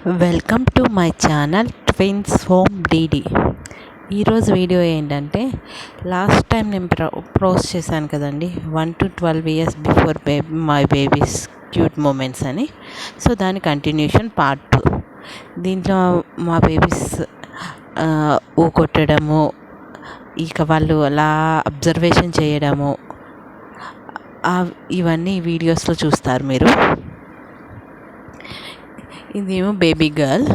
Welcome to my channel twins home DD. ఈరోజు video ఏంటంటే, last time నేను post చేశాను కదండి, 1 to 12 years before my babies cute moments అని. సో దాని కంటిన్యూషన్ పార్ట్ 2. దీంట్లో మా బేబీస్ ఊకొట్టడము, ఇక వాళ్ళు అలా అబ్జర్వేషన్ చేయడము, ఇవన్నీ వీడియోస్లో చూస్తారు మీరు. ఇదేమో బేబీ గర్ల్,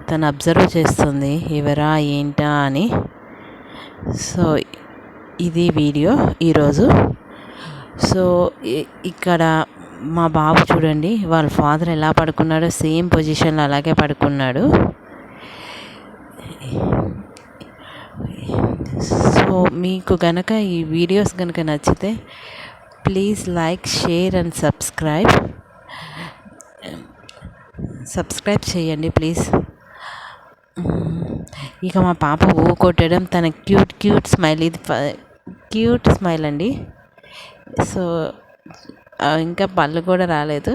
తను అబ్జర్వ్ చేస్తుంది ఎవరా ఏంటా అని. సో ఇది వీడియో ఈరోజు. సో ఇక్కడ మా బాబు చూడండి, వాళ్ళ ఫాదర్ ఎలా పడుకున్నాడో సేమ్ పొజిషన్లో అలాగే పడుకున్నాడు. సో మీకు కనుక ఈ వీడియోస్ కనుక నచ్చితే please like, share and subscribe చేయండి ప్లీజ్. ఇక మా పాప కొట్టడం, తన క్యూట్ స్మైల్, ఇది క్యూట్ స్మైల్ అండి. సో ఇంకా పళ్ళు కూడా రాలేదు.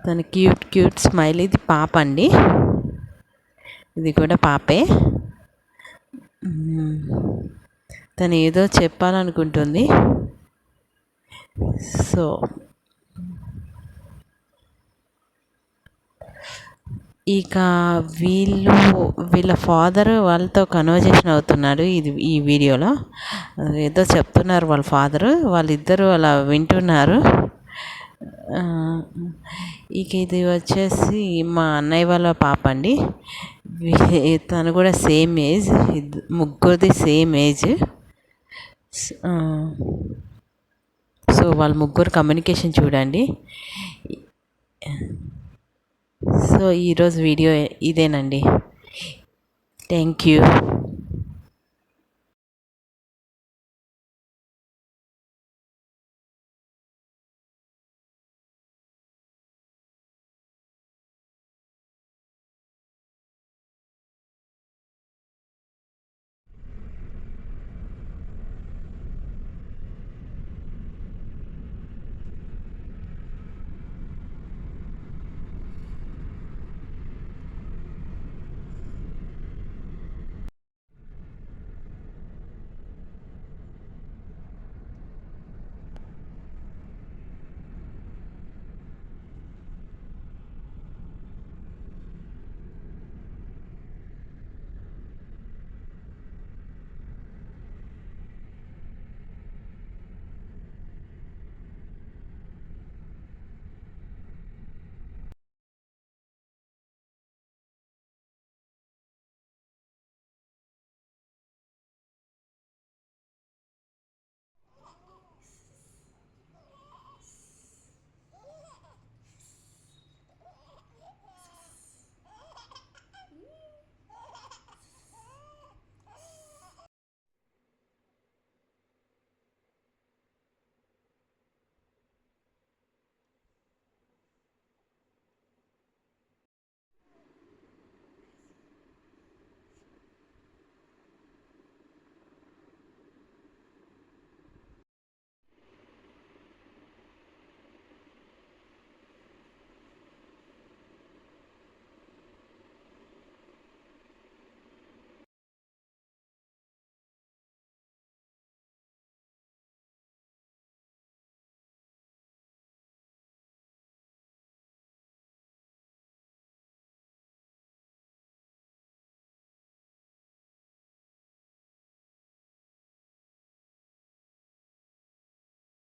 తన క్యూట్ స్మైల్, ఇది పాప అండి, ఇది కూడా పాపే. తను ఏదో చెప్పాలనుకుంటుంది. సో ఇక వీళ్ళ ఫాదర్ వాళ్ళతో కన్వర్జేషన్ అవుతున్నాడు ఈ వీడియోలో. ఏదో చెప్తున్నారు వాళ్ళ ఫాదరు, వాళ్ళిద్దరూ అలా వింటున్నారు. ఇక ఇది వచ్చేసి మా అన్నయ్య వాళ్ళ పాప అండి. తను కూడా సేమ్ ఏజ్, ముగ్గురిది సేమ్ ఏజ్. సో వాళ్ళ ముగ్గురు కమ్యూనికేషన్ చూడండి. సో ఈరోజు వీడియో ఇదేనండి. Thank you.